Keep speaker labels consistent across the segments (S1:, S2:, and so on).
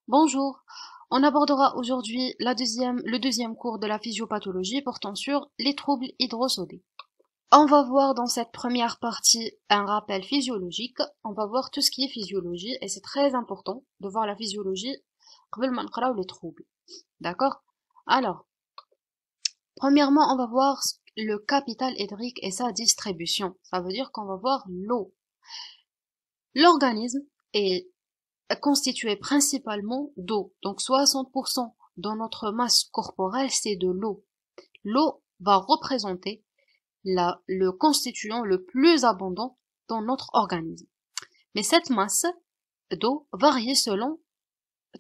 S1: Bonjour, on abordera aujourd'hui le deuxième cours de la physiopathologie portant sur les troubles hydrosodés. On va voir dans cette première partie un rappel physiologique, on va voir tout ce qui est physiologie et c'est très important de voir la physiologie قبل ما نقراو les troubles. D'accord? Alors, premièrement, on va voir le capital hydrique et sa distribution. Ça veut dire qu'on va voir l'eau. L'organisme est constitué principalement d'eau. Donc 60% dans notre masse corporelle, c'est de l'eau. L'eau va représenter le constituant le plus abondant dans notre organisme. Mais cette masse d'eau varie selon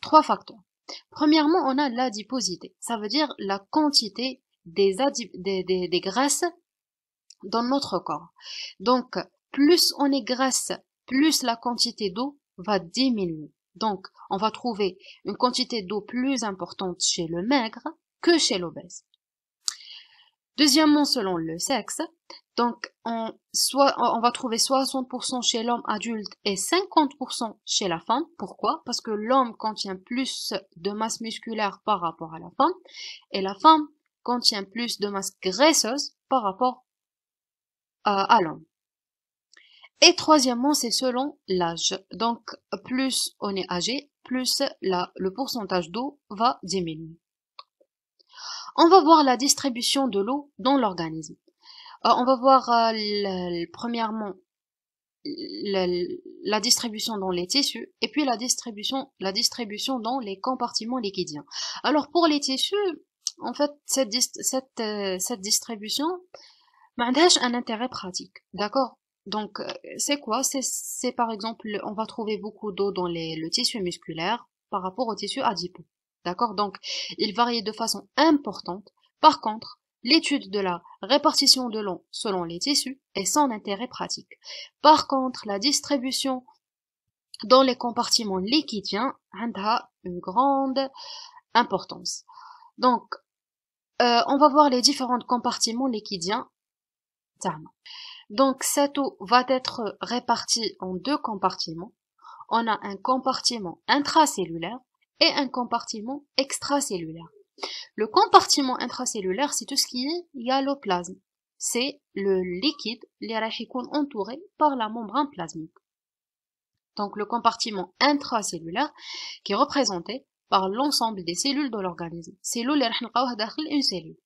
S1: trois facteurs. Premièrement, on a l'adiposité. Ça veut dire la quantité des graisses dans notre corps. Donc, plus on est graisse, plus la quantité d'eau va diminuer. Donc, on va trouver une quantité d'eau plus importante chez le maigre que chez l'obèse. Deuxièmement, selon le sexe, donc on va trouver 60% chez l'homme adulte et 50% chez la femme. Pourquoi? Parce que l'homme contient plus de masse musculaire par rapport à la femme et la femme contient plus de masse graisseuse par rapport à l'homme. Et troisièmement, c'est selon l'âge. Donc, plus on est âgé, plus le pourcentage d'eau va diminuer. On va voir la distribution de l'eau dans l'organisme. On va voir premièrement la distribution dans les tissus et puis la distribution dans les compartiments liquidiens. Alors pour les tissus, en fait, cette distribution n'a un intérêt pratique, d'accord? Donc, c'est quoi? C'est par exemple, on va trouver beaucoup d'eau dans le tissu musculaire par rapport au tissu adipeux. D'accord? Donc, il varie de façon importante. Par contre, l'étude de la répartition de l'eau selon les tissus est sans intérêt pratique. Par contre, la distribution dans les compartiments liquidiens a une grande importance. Donc, on va voir les différents compartiments liquidiens. Donc, cette eau va être répartie en deux compartiments. On a un compartiment intracellulaire et un compartiment extracellulaire. Le compartiment intracellulaire, c'est tout ce qui est hyaloplasme. C'est le liquide, les rachicônes entourés par la membrane plasmique. Donc, le compartiment intracellulaire qui est représenté par l'ensemble des cellules de l'organisme. C'est l'eau اللي راح نلقاوها داخل une cellule.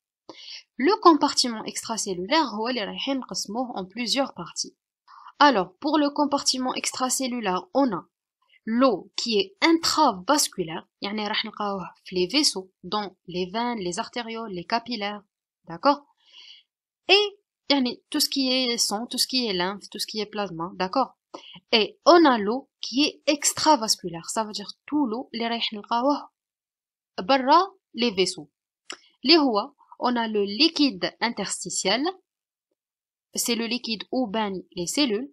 S1: Le compartiment extracellulaire هو اللي رايحين نقسموه en plusieurs parties. Alors, pour le compartiment extracellulaire, on a l'eau qui est intravasculaire, يعني راح نلقاوه في les vaisseaux, dans les veines, les artérioles, les capillaires, d'accord? Et يعني tout ce qui est sang, tout ce qui est lymphe, tout ce qui est plasma, d'accord? Et on a l'eau qui est extravasculaire, ça veut dire tout l'eau اللي رايح نلقاوه برا les vaisseaux. اللي هو on a le liquide interstitiel, c'est le liquide où baignent les cellules,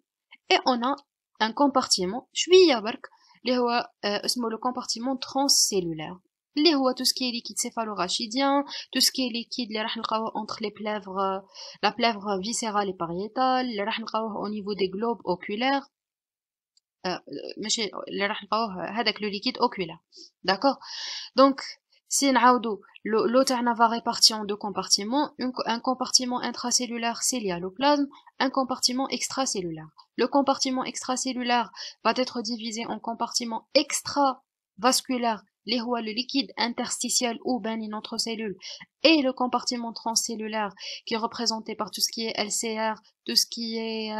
S1: et on a un compartiment, شوية برك, اللي هو اسمه le compartiment transcellulaire, اللي هو tout ce qui est liquide céphalorachidien, tout ce qui est liquide اللي راح نلقاوه entre les plèvres, la plèvre viscérale et pariétale, اللي راح نلقاوه au niveau des globes oculaires, ماشي اللي راح نلقاوه هذاك le liquide oculaire, d'accord? Donc si نعاودو l'eau تاعنا va répartir en deux compartiments, un compartiment intracellulaire c'est l'hyaloplasme, un compartiment extracellulaire. Le compartiment extracellulaire va être divisé en compartiment extravasculaire, اللي هو le liquide interstitiel où baigne notre cellule, et le compartiment transcellulaire qui est représenté par tout ce qui est LCR, tout ce qui est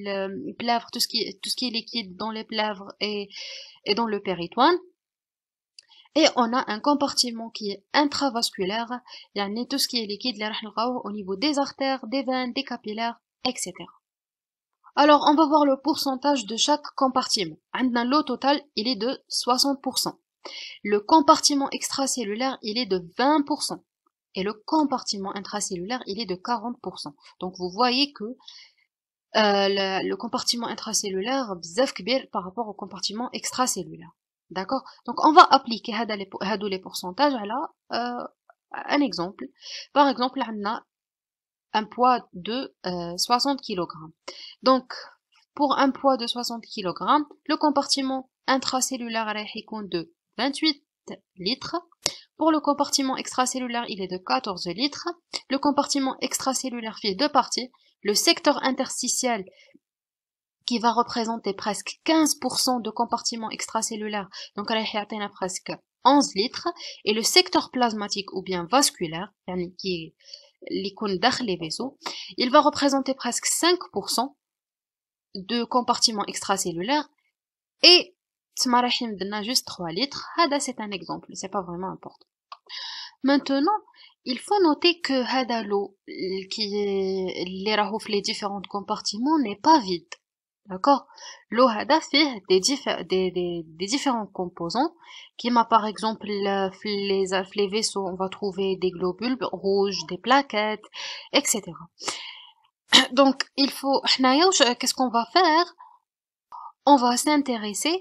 S1: le plèvre, tout ce qui est liquide dans les plèvres et dans le péritoine. Et on a un compartiment qui est intravasculaire, يعني tout ce qui est liquide اللي راح نلقاوه au niveau des artères, des veines, des capillaires, etc. Alors, on va voir le pourcentage de chaque compartiment. عندنا l'eau totale, il est de 60%. Le compartiment extracellulaire, il est de 20%. Et le compartiment intracellulaire, il est de 40%. Donc, vous voyez que le compartiment intracellulaire بزاف كبير par rapport au compartiment extracellulaire. D'accord? Donc, on va appliquer les pourcentages à un exemple. Par exemple, on a un poids de 60 kg. Donc, pour un poids de 60 kg, le compartiment intracellulaire est de 28 litres. Pour le compartiment extracellulaire, il est de 14 litres. Le compartiment extracellulaire fait deux parties. Le secteur interstitiel qui va représenter presque 15% de compartiment extracellulaire, donc elle a presque 11 litres, et le secteur plasmatique ou bien vasculaire, qui est l'icône d'arc les vaisseaux, il va représenter presque 5% de compartiment extracellulaire, et Tmarahim donne juste 3 litres. Hada c'est un exemple, c'est pas vraiment important. Maintenant, il faut noter que hada l'eau qui est les différents compartiments n'est pas vide. D'accord? L'eau hada fait des différents composants qui m'a par exemple les vaisseaux, on va trouver des globules rouges, des plaquettes, etc. Donc il faut qu'est-ce qu'on va faire? On va s'intéresser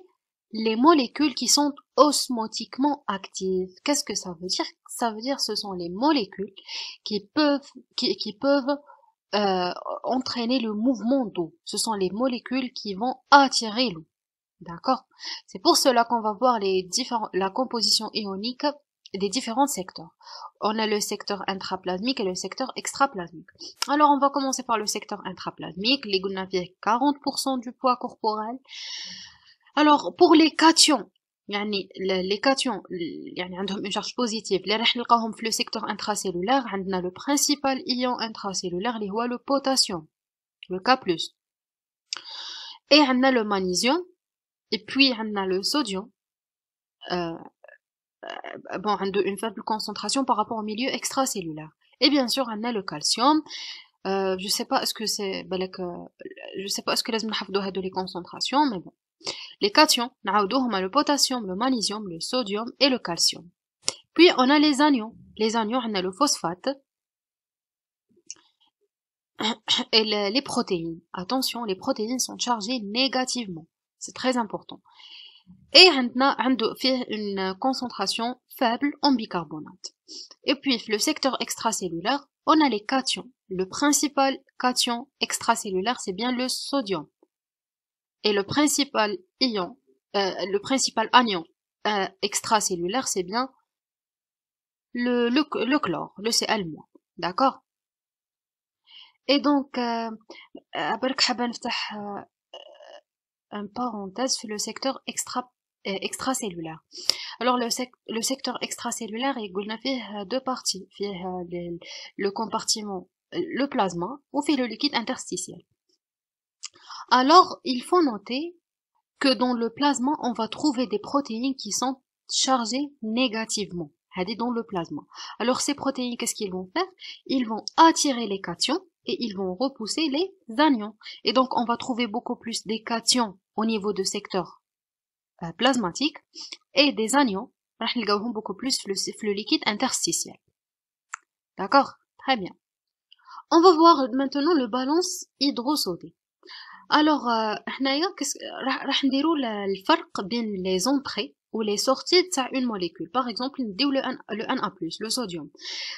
S1: les molécules qui sont osmotiquement actives. Qu'est-ce que ça veut dire? Ça veut dire ce sont les molécules qui peuvent entraîner le mouvement d'eau. Ce sont les molécules qui vont attirer l'eau. D'accord? C'est pour cela qu'on va voir la composition ionique des différents secteurs. On a le secteur intraplasmique et le secteur extraplasmique. Alors, on va commencer par le secteur intraplasmique. Les gounaviers, 40% du poids corporel. Alors, pour les cations, les cations عندهم une charge positive اللي راح نلقاهم في le secteur intracellulaire. عندنا le principal ion intracellulaire اللي هو le potassium, le K+. Et عندنا le magnésium, et puis عندنا le sodium. Bon, عنده une faible concentration par rapport au milieu extracellulaire. Et bien sûr, عندنا le calcium. Je sais pas est-ce que c'est je sais pas est-ce que لازم نحفظوا هادو les concentrations, mais bon. Les cations, le potassium, le magnésium, le sodium et le calcium. Puis on a les anions. Les anions, on a le phosphate et les protéines. Attention, les protéines sont chargées négativement. C'est très important. Et on a une concentration faible en bicarbonate. Et puis le secteur extracellulaire, on a les cations. Le principal cation extracellulaire, c'est bien le sodium. Et le principal anion extracellulaire, c'est bien le chlore, le Cl-. D'accord? Et donc, un parenthèse sur le secteur extracellulaire. Alors, le secteur extracellulaire est deux parties. Le compartiment, le plasma, ou le liquide interstitiel. Alors, il faut noter que dans le plasma, on va trouver des protéines qui sont chargées négativement. Dans le plasma. Alors, ces protéines, qu'est-ce qu'ils vont faire? Ils vont attirer les cations et ils vont repousser les anions. Et donc, on va trouver beaucoup plus des cations au niveau de secteur plasmatique et des anions, beaucoup plus le liquide interstitiel. D'accord? Très bien. On va voir maintenant le balance hydrosodé. Alors, راح نديرو الفرق بين les entrées ou les sorties de une molécule. Par exemple, نديو le Na+, le sodium.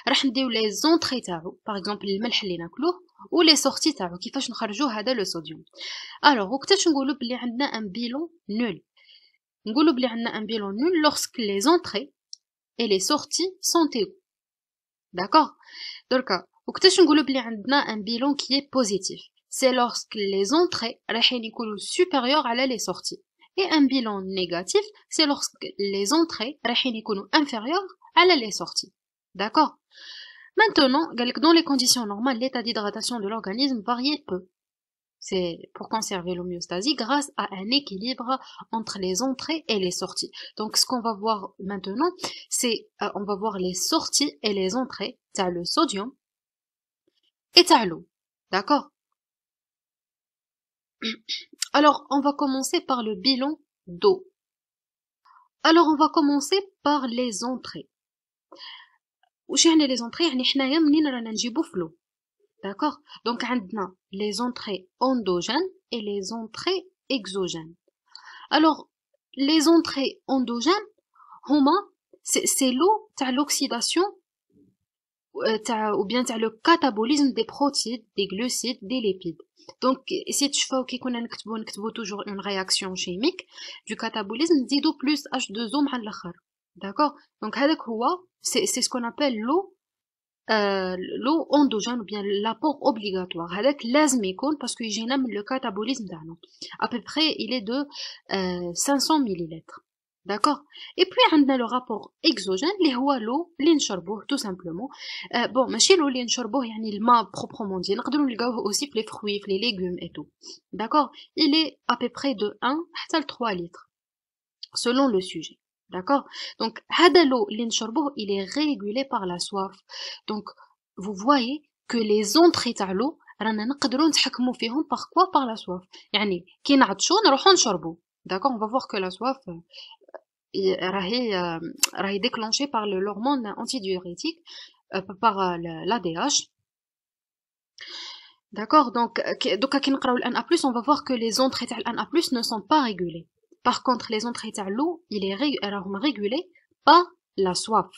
S1: راح نديو les entrées تاعو, par exemple الملح اللي ناكلوه, ou les sorties تاعو كيفاش نخرجوا هذا le sodium. Alors, وقتاش نقولوا بلي عندنا un bilan nul. نقولوا بلي عندنا un bilan nul lorsque les entrées et les sorties sont égaux. D'accord? Donc, وقتاش نقولوا بلي عندنا un bilan qui est positif. C'est lorsque les entrées sont supérieures à les sorties. Et un bilan négatif, c'est lorsque les entrées sont inférieures à les sorties. D'accord? Maintenant, dans les conditions normales, l'état d'hydratation de l'organisme varie peu. C'est pour conserver l'homéostasie grâce à un équilibre entre les entrées et les sorties. Donc, ce qu'on va voir maintenant, c'est on va voir les sorties et les entrées. T'as le sodium et t'as l'eau. D'accord? Alors, on va commencer par le bilan d'eau. Alors, on va commencer par les entrées. وش يعني les entrées؟ يعني حنايا منين رانا نجيبو في l'eau. D'accord? Donc, عندنا les entrées endogènes et les entrées exogènes. Alors, les entrées endogènes, c'est l'eau تاع l'oxydation ou bien le catabolisme des protéines, des glucides, des lipides. Donc si tu fais نكتبو toujours une réaction chimique du catabolisme نزيدو plus H2O مع الاخر. D'accord? Donc هذاك هو c'est ce qu'on appelle l'eau endogène ou bien l'apport obligatoire. هذاك لازم يكون parce que يجينا من le catabolisme تاعنا. À peu près il est de 500 millilitres. D'accord? Et puis on a le rapport exogène اللي هو l'eau اللي نشربوه tout simplement. Bon ماشي l'eau اللي نشربوه يعني الماء proprement dit, نقدروا نلقاوه aussi في les fruits, في les légumes et tout. D'accord? Il est à peu près de 1 حتى 3 litres selon le sujet. D'accord? Donc هذا l'eau اللي نشربوه il est régulé par la soif. Donc vous voyez que les entrées تاع l'eau رانا نقدروا نتحكموا فيهم par quoi? Par la soif. يعني كي نعطشوا نروحوا نشربوا. D'accord? On va voir que la soif راهي déclenchée par l'hormone antidiurétique par l'ADH. D'accord? Donc كي نقراو الNA+, on va voir que les entrées تاع الNA+ ne sont pas régulées. Par contre, les entrées تاع l'eau, راهم régulées par la soif.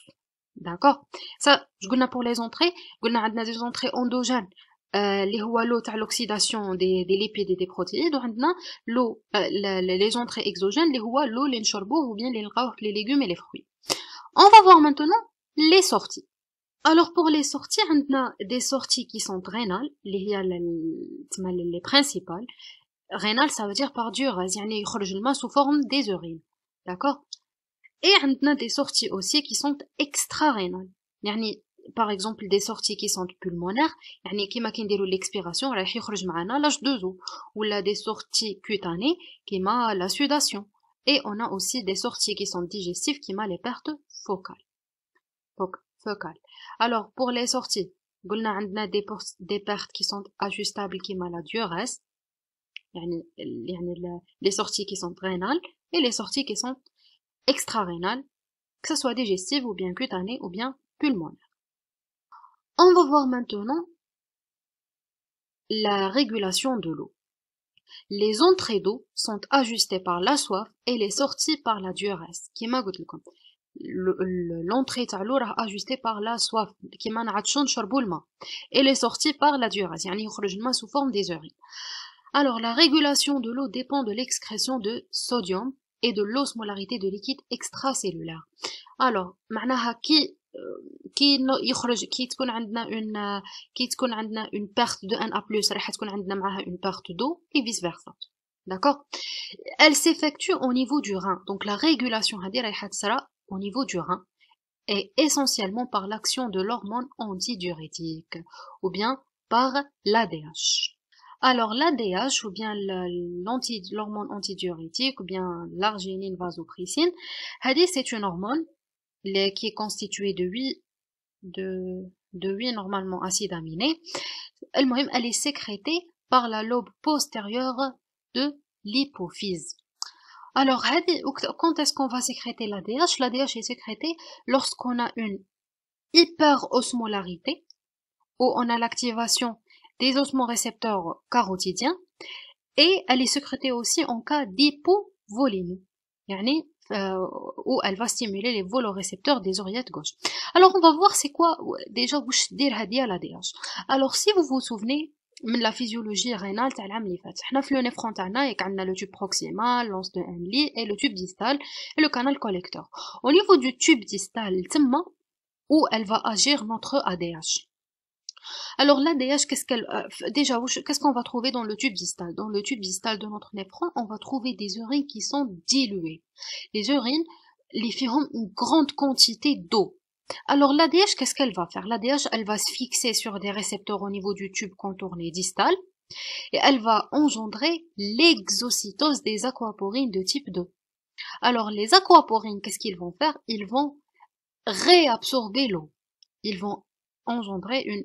S1: D'accord? Ça, je قلنا pour les entrées, قلنا عندنا des entrées endogènes اللي هو l'eau تاع l'oxydation des lipides et des protéines, وعندنا l'eau les entrées exogènes اللي هو l'eau اللي نشربوه ou bien اللي نلقاوه في les légumes et les fruits. On va voir maintenant les sorties. Alors pour les sorties, on a des sorties qui sont rénales, les principales. Rénal, ça veut dire par diurèse, يعني يخرج الماء sous forme des urines. D'accord? Et on a des sorties aussi qui sont extra-rénales. يعني par exemple des sorties qui sont pulmonaires, يعني كيما كنديروا l'expiration راح يخرج معنا l'H2O, ou là des sorties cutanées كيما la sudation. Et on a aussi des sorties qui sont digestives كيما les pertes focales. Alors pour les sorties, قلنا عندنا des pertes qui sont ajustables كيما la diurèse. Les sorties qui sont rénales et les sorties qui sont extra-rénales, que ce soit digestives ou bien cutanées ou bien pulmonaires. On va voir maintenant la régulation de l'eau. Les entrées d'eau sont ajustées par la soif et les sorties par la diurèse. كيما قلت لكم l'entrée تاع l'eau راه ajustée par la soif كيما نعطشوا نشربوا الماء, et les sorties par la diurèse يعني يخرج الماء sous forme des urines. Alors, la régulation de l'eau dépend de l'excrétion de sodium et de l'osmolarité de liquide extracellulaire. Alors, معناها كي تكون عندنا une perte de Na+, راح تكون عندنا معاها une perte d'eau et vice versa. D'accord? Elle s'effectue au niveau du rein. Donc la régulation هذه راح تصرا au niveau du rein et essentiellement par l'action de l'hormone antidiurétique ou bien par l'ADH. Alors l'ADH ou bien l'hormone antidiurétique ou bien l'arginine vasopressine, c'est une hormone qui est constituée de 8 normalement acides aminés. Elle est sécrétée par la lobe postérieure de l'hypophyse. Alors quand est-ce qu'on va sécréter l'ADH? L'ADH est sécrété lorsqu'on a une hyperosmolarité, où on a l'activation des osmorécepteurs carotidiens, et elle est sécrétée aussi en cas d'hypovolémie, où elle va stimuler les volorécepteurs des oreillettes gauche. Alors on va voir c'est quoi déjà l'ADH. Alors si vous vous souvenez من la physiologie rénale تاع العام اللي فات, حنا في le néphron تاعنا ياك عندنا le tube proximal, l'anse de Henle et le tube distal et le canal collecteur. Au niveau du tube distal تما où elle va agir notre ADH. Alors l'ADH, qu'est-ce qu'on va trouver dans le tube distal? Dans le tube distal de notre néphron, on va trouver des urines qui sont diluées. Les urines, les feront une grande quantité d'eau. Alors l'ADH, qu'est-ce qu'elle va faire? L'ADH, elle va se fixer sur des récepteurs au niveau du tube contourné distal et elle va engendrer l'exocytose des aquaporines de type 2. Alors les aquaporines, qu'est-ce qu'ils vont faire? Ils vont réabsorber l'eau. Ils vont engendrer une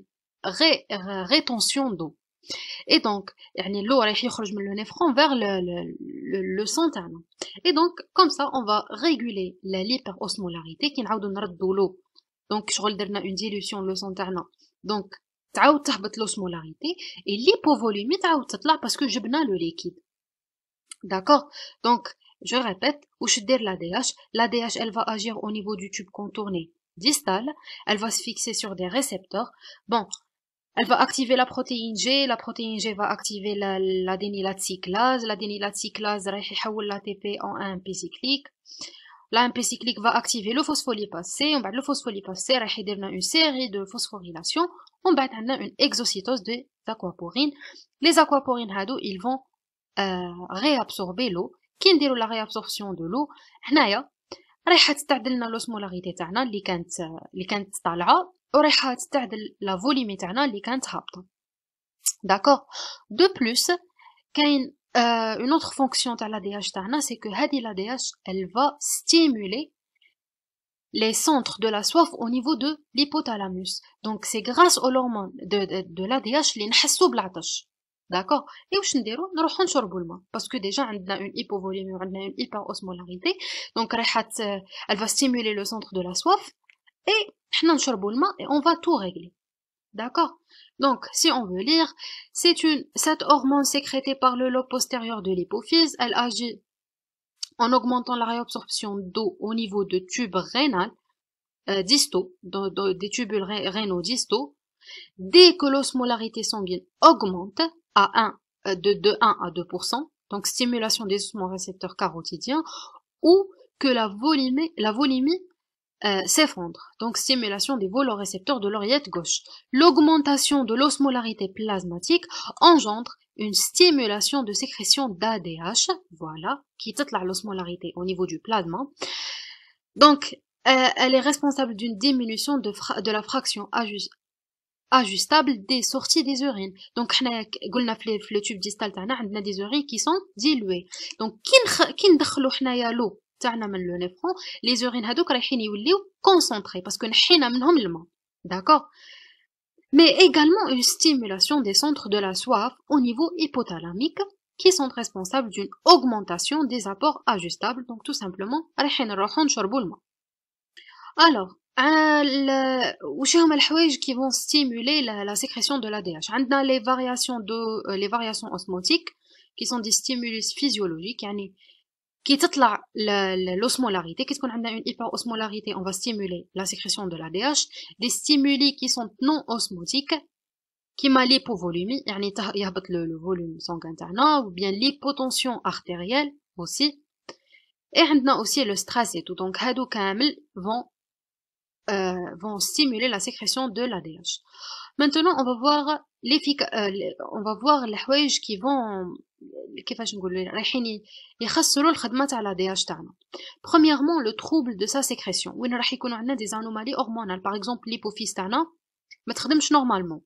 S1: rétention d'eau. Et donc, l'eau va يخرج من le néphron vers le sang تاعنا. Et donc, comme ça, on va réguler l'hyperosmolarité qui نعاودو نردو l'eau. Donc, شغل درنا une dilution le sang تاعنا. Donc, تعاود تهبط l'osmolarité et l'hypovolémie تعاود تطلع parce que جبنا le liquide. D'accord? Donc, je répète, واش دير l'ADH? L'ADH, elle va agir au niveau du tube contourné distale, elle va se fixer sur des récepteurs. Bon, elle va activer la protéine G va activer l'adénylate cyclase va يحول l'ATP en AMP cyclique. L'AMP cyclique va activer le phospholipase C, on va le phospholipase C راح يدير une série de phosphorylation, on va avoir une exocytose des aquaporines. Les aquaporines هادو ils vont réabsorber l'eau. كي نديروا la réabsorption de l'eau هنايا رايحه تستعدل لنا l'osmolarité تاعنا اللي كانت طالعه ورايحه تستعدل la volume تاعنا اللي كانت هابطه. D'accord. De plus, كاين une autre fonction de l'ADH تاعنا, c'est que l'ADH elle va stimuler les centres de la soif au niveau de l'hypothalamus. Donc c'est grâce aux hormones de l'ADH اللي نحسوا بالعطش. D'accord. Et واش نديرو نروحو نشربوا الماء parce que déjà عندنا une hypovolémie وعندنا une hyperosmolarité. Donc elle va stimuler le centre de la soif et حنا نشربوا الماء et on va tout régler. D'accord. Donc, si on veut lire, cette hormone sécrétée par le lobe postérieur de l'hypophyse, elle agit en augmentant la réabsorption d'eau au niveau de tubes rénaux distaux, des tubules rénaux distaux. Dès que l'osmolarité sanguine augmente de 1 à 2%, donc stimulation des osmorécepteurs carotidiens, ou que la volémie s'effondre, donc stimulation des volorécepteurs de l'oreillette gauche. L'augmentation de l'osmolarité plasmatique engendre une stimulation de sécrétion d'ADH, voilà, qui titla l'osmolarité au niveau du plasma. Donc, elle est responsable d'une diminution de la fraction ajustable des sorties des urines. Donc, قلنا في le tube distal تاعنا عندنا des urines qui sont diluées. Donc, كي ندخلو حنايا l'eau تاعنا من لو نيفرون لي زورين هادوك رايحين يوليو كونسونطري باسكو نحينا منهم الماء. D'accord. Mais également une stimulation des centres de la soif au niveau hypothalamique qui sont responsables d'une augmentation des apports ajustables. Donc tout simplement رايحين نروحو نشربوا الماء. Alors واش هما الحوايج qui vont stimuler la sécrétion de l'ADH. عندنا les variations osmotiques qui sont des stimulus physiologiques, يعني qui تطلع l'osmolarité, qu'est-ce qu'on a une hyperosmolarité, on va stimuler la sécrétion de l'ADH, des stimuli qui sont non osmotiques, qui m'a l'hypovolémie, يعني يهبط le volume sanguin تاعنا, ou bien l'hypotension artérielle aussi, et on a aussi le stress et tout, donc هادو كامل vont stimuler la sécrétion de l'ADH. Maintenant, on va voir les حوايج qui vont كيفاش نقولوا رايحين يخسروا الخدمه تاع l'ADH تاعنا. Premièrement, le trouble de sa sécrétion. وين راح يكونوا عندنا des anomalies hormonales. Par exemple, l'hypophyse تاعنا ما تخدمش normalement.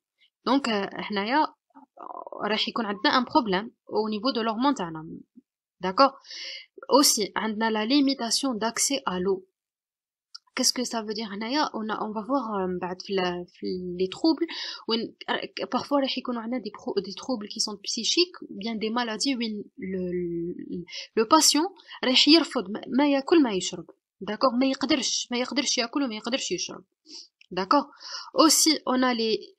S1: Donc هنايا راح يكون عندنا un problème au niveau de l'hormone تاعنا. D'accord. Aussi, عندنا la limitation d'accès à l'eau. Qu'est-ce que ça veut dire هنايا on va voir بعد في les troubles وين parfois راح يكونوا عندنا des troubles qui sont psychiques ou bien des maladies وين le patient راح يرفض ما ياكل ما يشرب. D'accord. ما يقدرش ياكل وما يقدرش يشرب. D'accord. Aussi on a les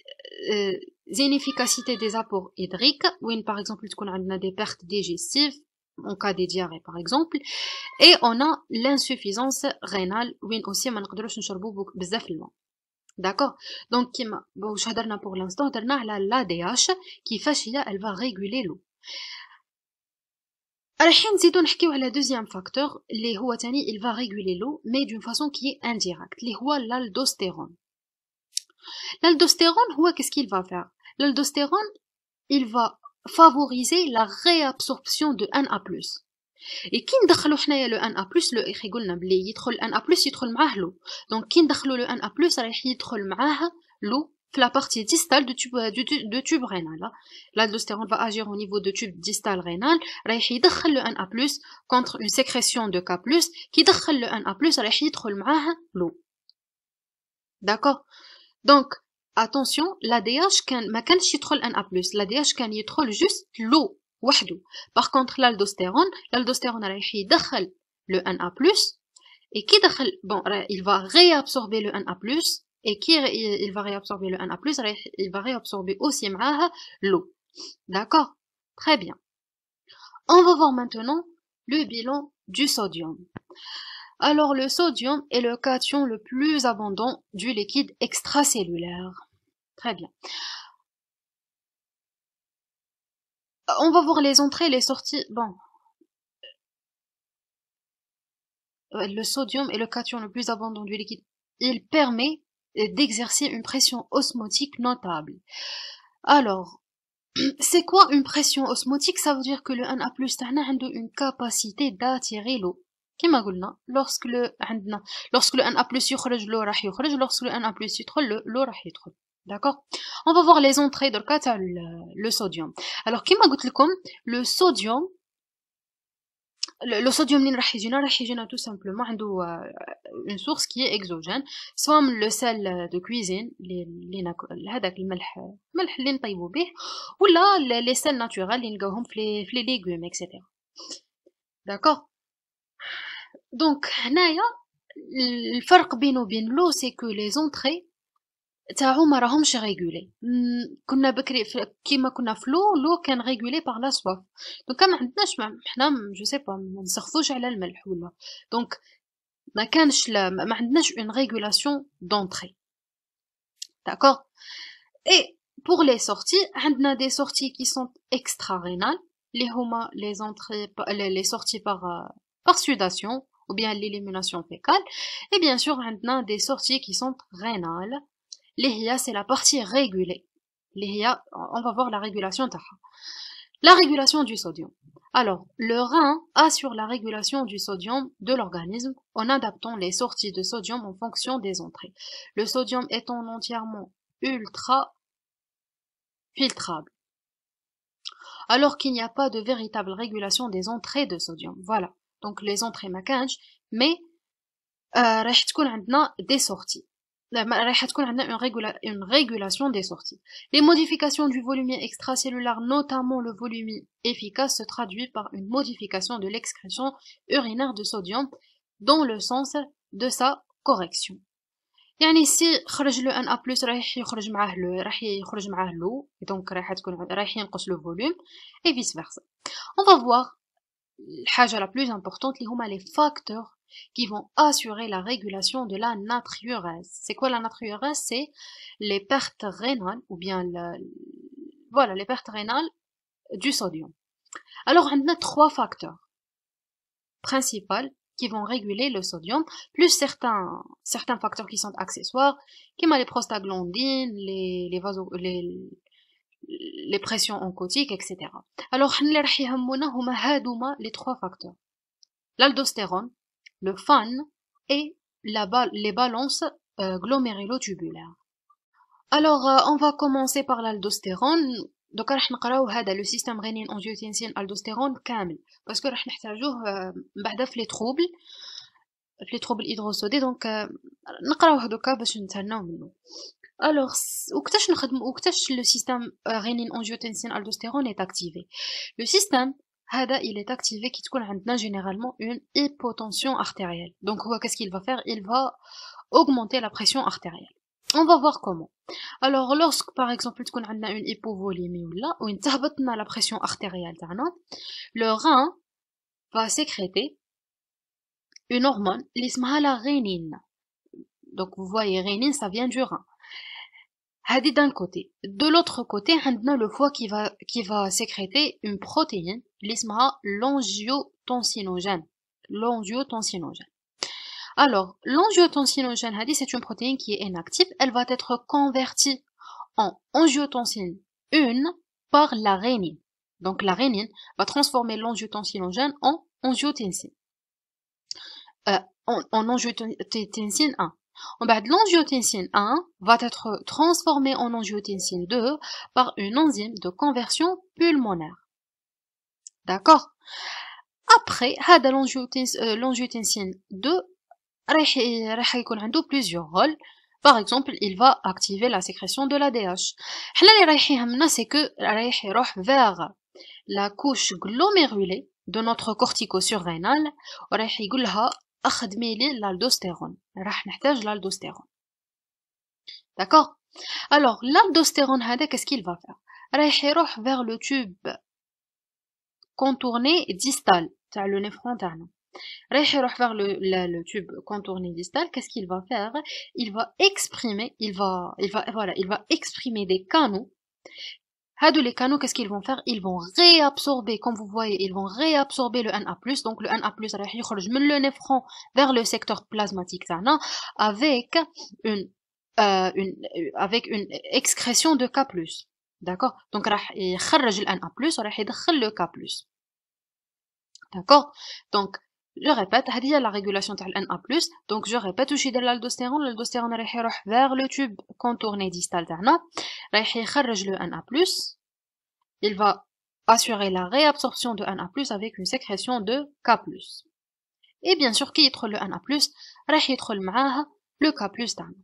S1: inefficacités des apports hydriques وين par exemple تكون عندنا des pertes digestives en cas de diarrhée par exemple, et on a l'insuffisance rénale où aussi ما نقدروش نشربوا بزاف الماء. D'accord. Donc كيما واش هضرنا pour l'instant هضرنا على l'ADH كيفاش هي elle va réguler l'eau. رايحين نزيدو نحكيو على deuxième facteur اللي هو تاني il va réguler l'eau mais d'une façon qui est indirecte اللي هو l'aldostérone. L'aldostérone هو qu'est-ce qu'il va faire? L'aldostérone il va favoriser la réabsorption de NA+. Et كي ندخلو حنايا le NA+, le قلنا بلي يدخل NA+, يدخل معاه l'eau. Donc كي ندخلو le NA+, راح يدخل معاه l'eau في la partie distale de tube rénal. L'aldostérone va agir au niveau de tube distal rénal, راح يدخل le NA+, contre une sécrétion de K+, كي يدخل le NA+, راح يدخل معاه l'eau. D'accord. Donc attention, l'ADH ما كانش يدخل NA+, l'ADH كان يدخل juste l'eau وحده. Par contre l'aldostérone رايح يدخل le NA+, et qui دخل bon il va réabsorber le NA+, et qui il va réabsorber le NA+, il va réabsorber aussi معاها l'eau. D'accord. Très bien. On va voir maintenant le bilan du sodium. Alors le sodium est le cation le plus abondant du liquide extracellulaire. Très bien. On va voir les entrées et les sorties. Bon, le sodium est le cation le plus abondant du liquide. Il permet d'exercer une pression osmotique notable. Alors, c'est quoi une pression osmotique? Ça veut dire que le Na+ تاعنا عنده une capacité d'attirer l'eau. كما قلنا lorsque le Na+ يخرج l'eau راح يخرج, lorsque le Na+ يدخل l'eau راح يدخل. D'accord? On va voir les entrées de le sodium. Alors كما قلت لكم le sodium منين راح يجينا tout simplement عنده une source qui est exogène, soit le sel de cuisine هذاك الملح اللي نطيبوا به, ولا les sels naturels اللي نلقاوهم في les légumes etc. D'accord? Donc هنايا الفرق بينه وبين l'eau c'est que les entrées تاعو ما راهمش ريغولي. كنا بكري كيما كنا في لو كان ريغولي بار لا سواف. دونك ما عندناش حنا جو سي با ما نسخفوش على الملح ولا دونك ما كانش ما عندناش اون ريغولاسيون دونطري. داكور. اي pour les sorties عندنا des sorties qui sont extra-rénales اللي هما les entrées les sorties par sudation ou bien l'élimination fécale, et bien sûr عندنا des sorties qui sont rénales. L'IHIA, c'est la partie régulée. L'IHIA, on va voir la régulation taha. La régulation du sodium. Alors, le rein assure la régulation du sodium de l'organisme en adaptant les sorties de sodium en fonction des entrées. Le sodium étant entièrement ultra filtrable. Alors qu'il n'y a pas de véritable régulation des entrées de sodium. Voilà. Donc, les entrées makanj, mais راح تكون عندنا des sorties. راح تكون عندنا une régulation des sorties. Les modifications du volume extracellulaire, notamment le volume efficace, se traduit par une modification de l'excrétion urinaire de sodium dans le sens de sa correction. يعني si خرج le Na+ راح يخرج معاه l'eau, et donc راح ينقص le volume, et vice versa. On va voir الحاجة la plus importante اللي هما les facteurs qui vont assurer la régulation de la natriurèse. C'est quoi la natriurèse? C'est les pertes rénales, ou bien voilà, les pertes rénales du sodium. Alors, on a trois facteurs principaux qui vont réguler le sodium, plus certains facteurs qui sont accessoires, comme les prostaglandines, les pressions oncotiques, etc. Alors, les trois facteurs. L'aldostérone, le FAN et les balances glomérulotubulaires. Alors, on va commencer par l'aldostérone. Donc, راح نقراو هذا le système rénine angiotensine aldostérone كامل parce que راح نحتاجوه بعدا في les troubles hydrosodés. Donc, نقراوه دوكا باش نتهناو منه. Alors, وقتاش le système rénine angiotensine aldostérone est activé? Le système il est activé qui تكون عندنا généralement une hypotension artérielle. Donc qu'est-ce qu'il va faire? Il va augmenter la pression artérielle. On va voir comment. Alors lorsque par exemple تكون عندنا une hypovolémie ou une تهبطنا la pression artérielle تاعنا, le rein va sécréter une hormone اللي اسمها la rénine. Donc vous voyez, rénine ça vient du rein. هذه d'un côté. De l'autre côté, on a le foie qui va sécréter une protéine, l'angiotensinogène. Alors, l'angiotensinogène, c'est une protéine qui est inactive. Elle va être convertie en angiotensine 1 par la rénine. Donc, la rénine va transformer l'angiotensinogène en angiotensine. En angiotensine 1. L'angiotensine 1 va être transformée en angiotensine 2 par une enzyme de conversion pulmonaire. D'accord? Après, l'angiotensine 2 راح يكون عنده plusieurs rôles. Par exemple, il va activer la sécrétion de l'ADH. حنا اللي رايح يهمنا c'est que رايح يروح vers la couche glomérulée de notre cortico-surrénal ورايح يقول لها أخدمي لي l'aldostérone. راح نحتاج l'aldostérone. D'accord? Alors, l'aldostérone هذا qu'est-ce qu'il va faire? رايح يروح vers le tube contourné distal تاع le néphron تاعنا. رايح يروح vers le tube contourné distal. Qu'est-ce qu'il va faire? Il va exprimer, il va exprimer des canaux. Les canaux, qu'est-ce qu'ils vont faire? Ils vont réabsorber, comme vous voyez, ils vont réabsorber le Na+. Donc le Na+, رايح يخرج من le néphron vers le secteur plasmatique تاعنا avec une excrétion de K+. D'accord? Donc راح يخرج le Na+, وراح يدخل le K+. D'accord? Donc je répète, هذه هي la régulation تاع le Na+. Donc je répète, واش يدير l'aldostérone راح يروح vers le tube contourné distal تاعنا, راح يخرج le Na+. Il va assurer la réabsorption de Na+, avec une sécrétion de K+. Et bien sûr, qui يدخل le Na+, راح يدخل معاه le K+ تاعنا.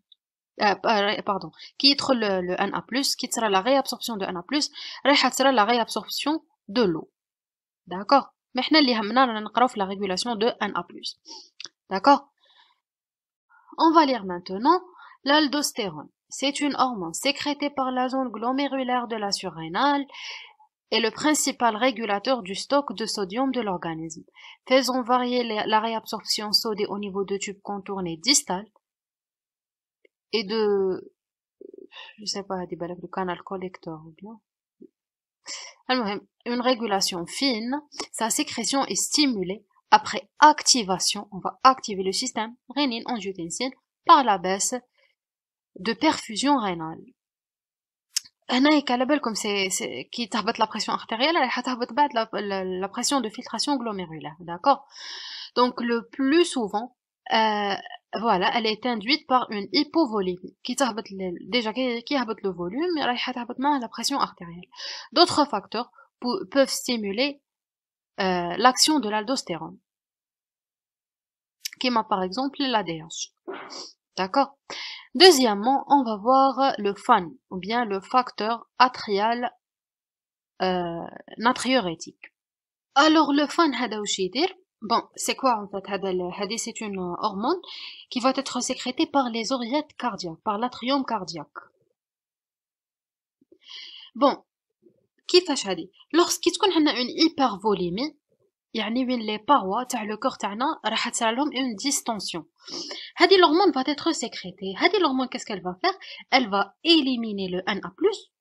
S1: Pardon, qui يدخل le Na+, qui sera la réabsorption de Na+, راح تصرى la réabsorption de l'eau. D'accord? Mais احنا اللي همنا رانا نقراو في la régulation de Na+. D'accord? On va lire maintenant l'aldostérone. C'est une hormone sécrétée par la zone glomérulaire de la surrénale et le principal régulateur du stock de sodium de l'organisme, faisant varier la réabsorption sodée au niveau de tubes contournés distal et de, je sais pas, du canal collector ou bien. Alors, une régulation fine, sa sécrétion est stimulée après activation, on va activer le système rénine-angiotensine par la baisse de perfusion rénale. هنا على بالكم سي كي تهبط لا بريسيون ارتيريال راح تهبط بعد la pression de filtration glomérulaire, d'accord? Donc le plus souvent voilà, elle est induite par une hypovolémie qui تهبط déjà qui يهبط le volume راح تهبط معاه la pression artérielle. D'autres facteurs peuvent stimuler l'action de l'aldostérone, comme par exemple l'ADH. D'accord? Deuxièmement, on va voir le FAN, ou bien le facteur atrial natriurétique. Alors, le FAN, bon, c'est quoi en fait? C'est une hormone qui va être sécrétée par les oreillettes cardiaques, par l'atrium cardiaque. Bon, كيفاش هذه؟ lorsqu'il تكون عندنا une hypervolémie, يعني وين les parois تاع le corps تاعنا راح تصير لهم une distension. هذه l'hormone va être sécrétée. هذه l'hormone qu'est-ce qu'elle va faire? Elle va éliminer le Na+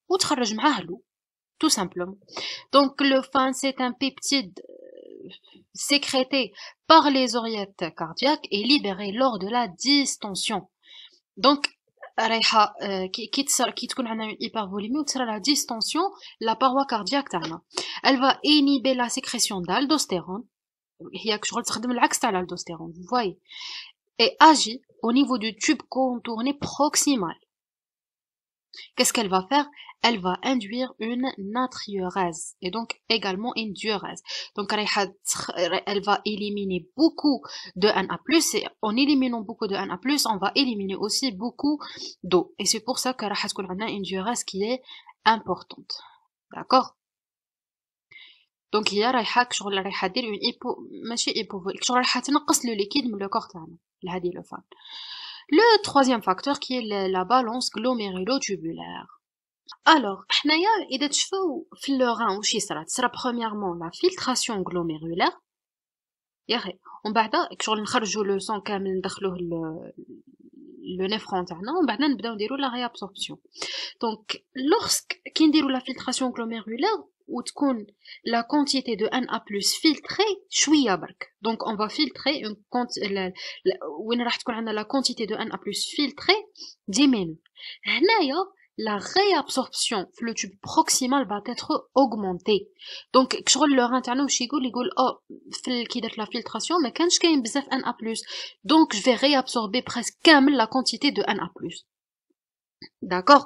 S1: وتخرج معاه l'eau, tout simplement. Donc le FAN, c'est un peptide sécrété par les oreillettes cardiaques et libéré lors de la distension. Donc رايحه كي تكون عندنا une hypervolémie وتصير لها distension la paroi cardiaque تاعنا. Elle va inhiber la sécrétion d'aldostérone. هي شغل تخدم العكس تاع l'aldostérone, vous voyez, et agit au niveau du tube contourné proximal. Qu'est-ce qu'elle va faire? Elle va induire une natriurèse et donc également une diurèse. Donc elle va éliminer beaucoup de Na+, et en éliminant beaucoup de Na+, on va éliminer aussi beaucoup d'eau. Et c'est pour ça que راح تكون عندنا une diurèse qui est importante. D'accord? Donc هي رايحه شغل رايحه دير une ماشي شغل رايحه تنقص le liquide من le corps تاعنا لهذه le FAN. Le troisième facteur qui est la balance glomérulotubulaire. Alors, حنايا إذا تشوفوا في le rein واش يصرى premièrement la filtration glomérulaire. ياخي ومن بعد شغل نخرجوا le sang كامل ندخلوه le néphron تاعنا ومن بعد نبداو نديروا la réabsorption. Donc كي نديروا la filtration glomérulaire وتكون la quantité de Na+ filtrée شويه برك. Donc on va filtrer وين راح تكون عندنا la quantité de Na+ filtrée diminue. هنايا la réabsorption في le tube proximal va être augmentée. Donc شغل le rein تاعنا واش يقول كي درت la filtration ما كانش كاين بزاف Na+, donc je vais réabsorber presque كامل la quantité de Na+. D'accord?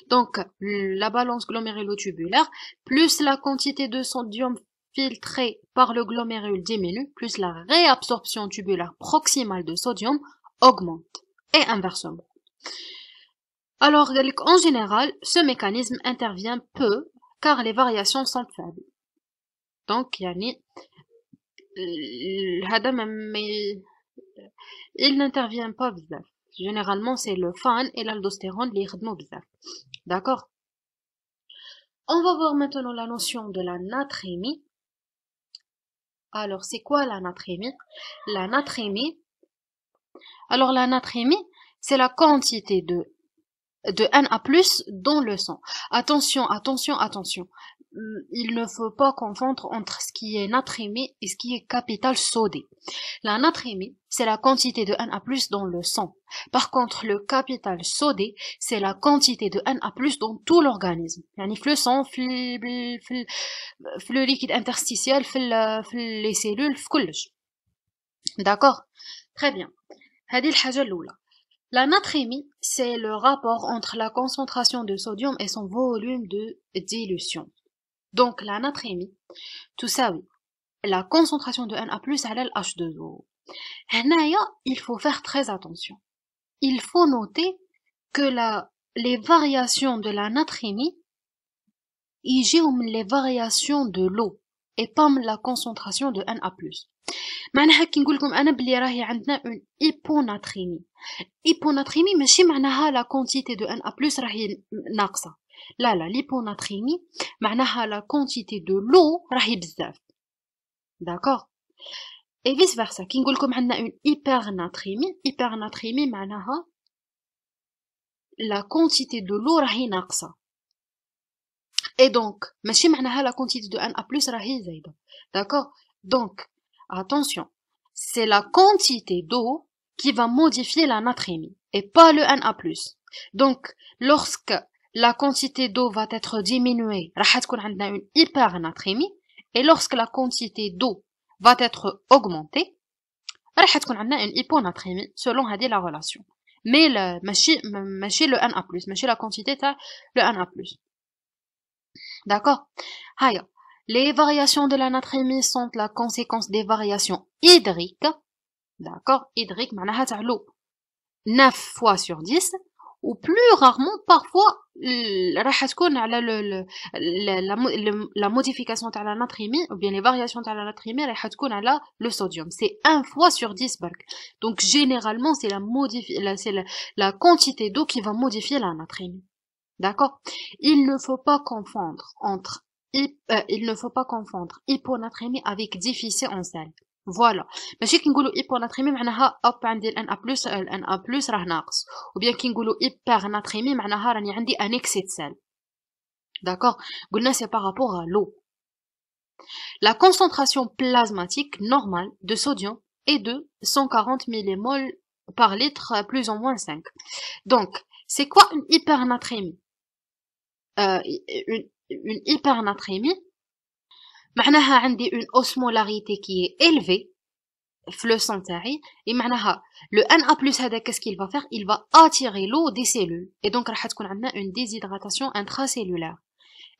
S1: Donc la balance glomérulotubulaire plus la quantité de sodium filtré par le glomérule diminue, plus la réabsorption tubulaire proximale de sodium augmente, et inversement. Alors, en général, ce mécanisme intervient peu, car les variations sont faibles. Donc, il n'intervient pas bizarre. Généralement, c'est le FAN et l'aldostérone qui sont bizarre. D'accord? On va voir maintenant la notion de la natrémie. Alors, c'est quoi la natrémie? La natrémie, alors la natrémie, c'est la quantité de Na+ dans le sang. Attention, attention, attention. Il ne faut pas confondre entre ce qui est natrémie et ce qui est capital sodé. La natrémie, c'est la quantité de Na+ dans le sang. Par contre, le capital sodé, c'est la quantité de Na+ dans tout l'organisme. يعني في le sang, في le liquide interstitiel, في les cellules, في كلش. D'accord? Très bien. هذه الحاجة الأولى. La natrémie, c'est le rapport entre la concentration de sodium et son volume de dilution. Donc, la natrémie, tout ça oui, la concentration de Na+ à l'H2O. Il faut faire très attention. Il faut noter que les variations de la natrémie, ils sont les variations de l'eau et pas la concentration de Na+. معناها كي نقول لكم انا بلي راهي عندنا اون ايبوناتريمي. ايبوناتريمي ماشي معناها لا كونتيتي دو ان ا بلس راهي ناقصه، لا ليبوناتريمي معناها لا كونتيتي دو لو راهي بزاف. داكوغ. اي فيس فيرسا كي نقول لكم عندنا اون ايبرناتريمي معناها لا كونتيتي دو لو راهي ناقصه. اي دونك ماشي معناها لا كونتيتي دو ان ا بلس راهي زايده. داكوغ. دونك attention, c'est la quantité d'eau qui va modifier la natrémie et pas le Na+. Donc, lorsque la quantité d'eau va être diminuée, راح تكون عندنا une hypernatrémie, et lorsque la quantité d'eau va être augmentée, راح تكون عندنا une hyponatrémie selon هذه la relation. Mais ماشي le Na+, ماشي la quantité تاع le Na+. D'accord? هيا. Les variations de la natrémie sont la conséquence des variations hydriques. D'accord? Hydrique, معناها تاع l'eau. 9 fois sur 10. Ou plus rarement, parfois, راح تكون على la modification تاع la natrémie, ou bien les variations تاع la natrémie, راح تكون على le sodium. C'est 1 fois sur 10 برك. Donc, généralement, c'est la quantité d'eau qui va modifier la natrémie. D'accord? Il ne faut pas confondre hyponatrémie avec déficit en sel. Voilà. ماشي كي نقولوا hyponatrémie معناها اب عندي ال Na+ راه ناقص. Ou bien كي نقولوا hypernatrémie معناها راني عندي un excès de sel. D'accord? قلنا c'est par rapport à l'eau. La concentration plasmatique normale de sodium est de 140 millimoles par litre plus ou moins 5. Donc, c'est quoi une hypernatrémie? Une hypernatrémie معناها عندي une osmolarité qui est élevée في le sang تاعي et معناها le Na+ هذا qu'est-ce qu'il va faire? Il va attirer l'eau des cellules et donc راح تكون عندنا une déshydratation intracellulaire.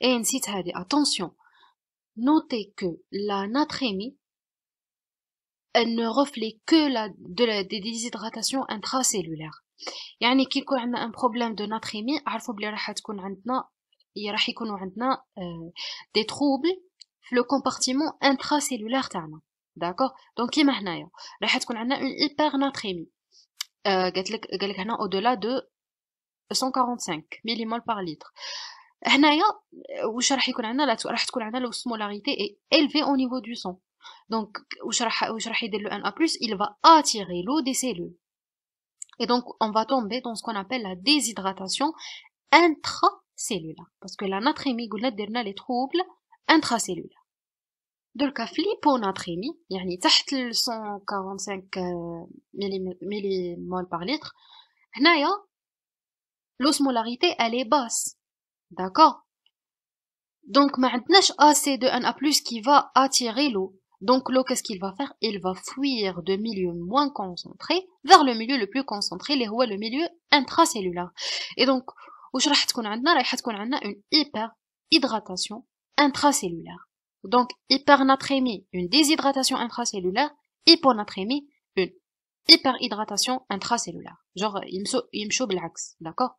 S1: et نسيت هذه. attention, notez que la natrémie elle ne reflète que des déshydratations intracellulaires. يعني كي يكون عندنا un problème de natrémie عرفوا بلي راح تكون عندنا راح يكونوا عندنا des troubles في le compartiment intracellulaire تاعنا. d'accord. donc كيما هنايا راح تكون عندنا une hypernatrémie قالت لك هنا au-delà de 145 millimol par litre. هنايا واش راح يكون عندنا؟ راح تكون عندنا l'osmolarité est élevée au niveau du sang. donc واش راح يدير le Na+, il va attirer l'eau des cellules et donc on va tomber dans ce qu'on appelle la déshydratation intracellulaire parce que la natrémie قلنا درنا les troubles intracellulaires. دركا في l'hyponatrémie يعني تحت 145 millimol par litre هنايا l'osmolarité elle est basse. d'accord. donc ما عندناش assez de Na+ qui va attirer l'eau. donc l'eau qu'est-ce qu'il va faire? Il va fuir de milieu moins concentré vers le milieu le plus concentré اللي هو le milieu intracellulaire. et donc واش راح تكون عندنا؟ راح تكون عندنا une hyperhydratation intracellulaire. donc hypernatrémie une déshydratation intracellulaire, hyponatrémie une hyperhydratation intracellulaire. genre يمشوا بالعكس. d'accord.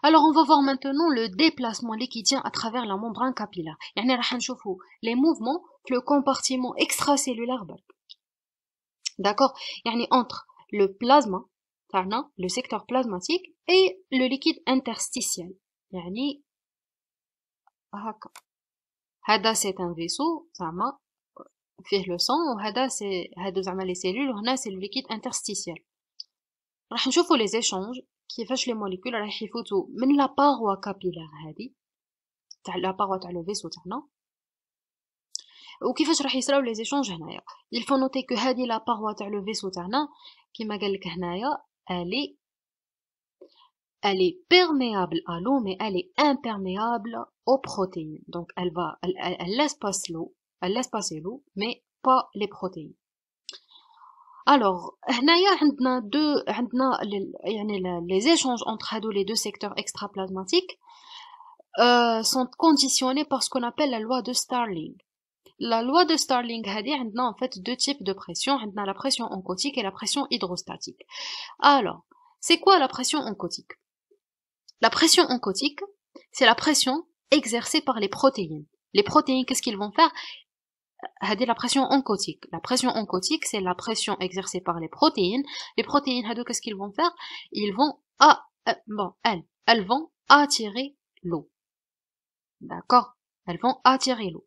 S1: alors on va voir maintenant le déplacement liquidien à travers la membrane capillaire. يعني راح نشوفوا les mouvements في le compartiment extracellulaire برك. d'accord. يعني entre le plasma تاعنا le secteur plasmatique et le liquide interstitiel. يعني هكا هذا c'est un vaisseau زعما فيه لو سون وهذا سي هادو زعما لي سيلول وهنا سي لو ليكيد انترستيسيال. راح نشوفوا لي زيشونج كيفاش لي موليكول راح يفوتوا من لا باروا كابيلار هذه تاع لا باروا تاع لو فيسو تاعنا، وكيفاش راح يصراو لي زيشونج هنايا. il faut noter que هذه لا باروا تاع لو فيسو تاعنا كيما قال لك هنايا elle est perméable à l'eau mais elle est imperméable aux protéines. Donc elle laisse passer l'eau mais pas les protéines. Alors هنايا عندنا يعني les échanges entre هادو les deux secteurs extraplasmatiques sont conditionnés par ce qu'on appelle la loi de Starling. La loi de Starling هذه عندنا en fait deux types de pression. عندنا la pression oncotique et la pression hydrostatique. Alors c'est quoi la pression oncotique? La pression oncotique, c'est la pression exercée par les protéines. Les protéines, qu'est-ce qu'ils vont faire? C'est la pression oncotique. La pression oncotique, c'est la pression exercée par les protéines. Les protéines, qu'est-ce qu'ils vont faire? Ils vont, elles vont attirer l'eau. D'accord? Elles vont attirer l'eau.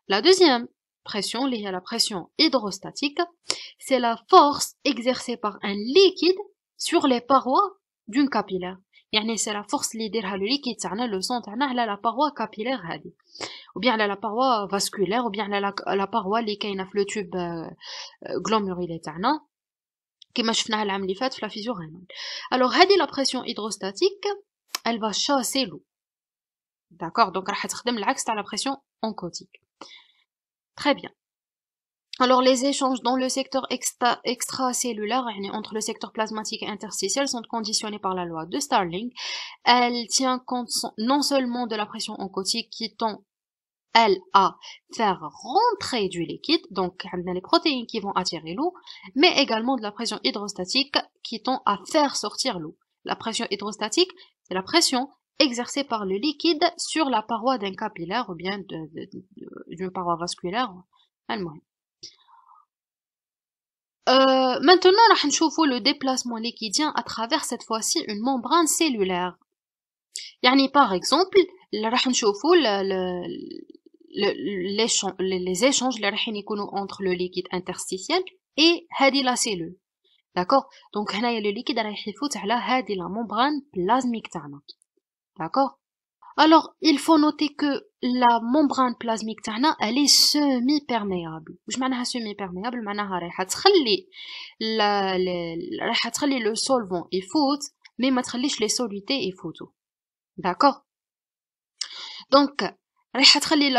S1: La deuxième pression, liée à la pression hydrostatique, c'est la force exercée par un liquide sur les parois d'une capillaire. يعني c'est la force اللي يديرها le liquide تاعنا le sang تاعنا على la paroi capillaire هذه ou bien على la paroi vasculaire ou bien على la paroi اللي كاينه في le tube glomérulé تاعنا كما شفناها العام اللي فات في la fissure rénale. Alors هذه la pression hydrostatique elle va chasser l'eau. D'accord, donc راح تخدم العكس تاع la pression oncotique. Très bien. Alors les échanges dans le secteur extracellulaire entre le secteur plasmatique et interstitiel sont conditionnés par la loi de Starling. Elle tient compte non seulement de la pression oncotique qui tend, elle, à faire rentrer du liquide, donc on a les protéines qui vont attirer l'eau, mais également de la pression hydrostatique qui tend à faire sortir l'eau. La pression hydrostatique, c'est la pression exercée par le liquide sur la paroi d'un capillaire ou bien d'une paroi vasculaire. Maintenant, راح نشوفوا le déplacement liquidien à travers cette fois-ci une membrane cellulaire. يعني par exemple, راح نشوفوا les échanges اللي راح يكونوا entre le liquide interstitiel et هذه la cellule. D'accord? Donc هنايا le liquide راح يفوت على هذه la membrane plasmique تاعنا. D'accord? Alors, il faut noter que la membrane plasmique تاعنا elle est semi-perméable. واش معناها semi-perméable؟ معناها راح تخلي le solvant يفوت mais ما تخليش les solutés يفوتوا. D'accord? Donc راح تخلي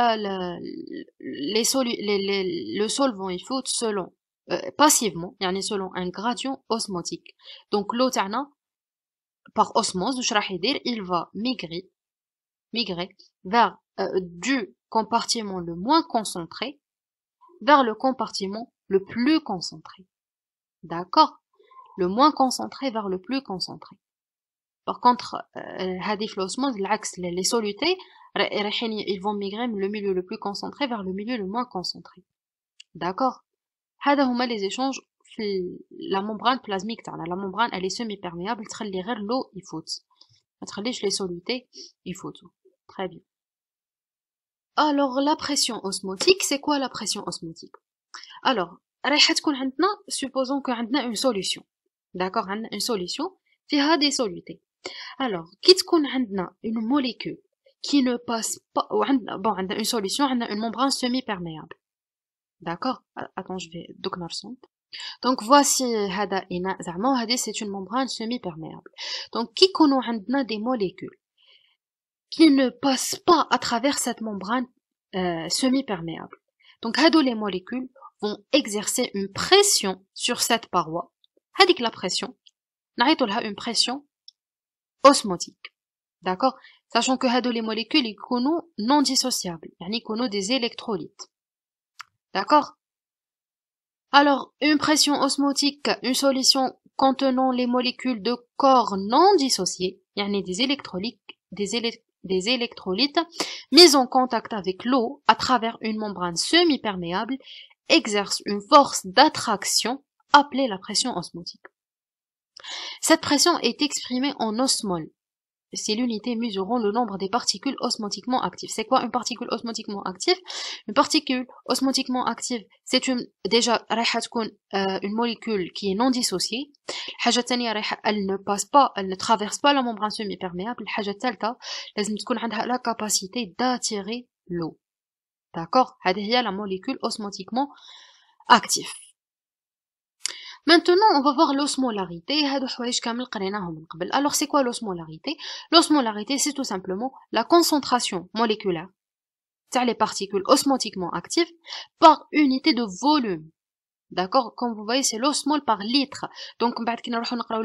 S1: le solvant يفوت selon passivement يعني selon un gradient osmotique. Donc l'eau تاعنا par osmose واش راح يدير؟ il va migrer vers du compartiment le moins concentré vers le compartiment le plus concentré. D'accord? Le moins concentré vers le plus concentré. Par contre, hadif l'osmose, l'axe, les solutés, ils vont migrer le milieu le plus concentré vers le milieu le moins concentré. D'accord? هذا هما les échanges في la membrane plasmique تاعنا. La membrane, elle est semi-perméable, تخلي غير l'eau يفوت. ما تخليش les solutés يفوتوا. Très bien. Alors, la pression osmotique, c'est quoi la pression osmotique? Alors, راح تكون عندنا, supposons que عندنا une solution. D'accord? عندنا une solution فيها des solutés. Alors, كي تكون عندنا une molécule qui ne passe pas, عندنا une solution, عندنا une membrane semi-perméable. D'accord? Attends, je vais donc نرسم. Donc voici هذا إناء زعما وهذه c'est une membrane semi-perméable. Donc كي يكونوا عندنا des molécules qui ne passent pas à travers cette membrane semi-perméable. Donc هادو les molécules vont exercer une pression sur cette paroi. هذيك la pression نعيطوا لها une pression osmotique. D'accord? Sachant que هادو les molécules يكونوا non dissociables, يعني يكونوا des électrolytes. D'accord? Alors, une pression osmotique, une solution contenant les molécules de corps non dissociés, يعني des électrolytes mis en contact avec l'eau à travers une membrane semi-perméable, exerce une force d'attraction appelée la pression osmotique. Cette pression est exprimée en osmol. c'est l'unité mesurant le nombre des particules osmotiquement actives. C'est quoi une particule osmotiquement active? Une particule osmotiquement active, c'est déjà une molécule qui est non dissociée. Elle ne passe pas, elle ne traverse pas la membrane semi-perméable. لازم تكون عندها la capacité d'attirer l'eau. D'accord? هذه هي la molécule osmotiquement active. Maintenant, on va voir l'osmolarité. Alors, c'est quoi l'osmolarité? L'osmolarité, c'est tout simplement la concentration moléculaire des particules osmotiquement actives par unité de volume. D'accord? Comme vous voyez, c'est l'osmol par litre. Donc,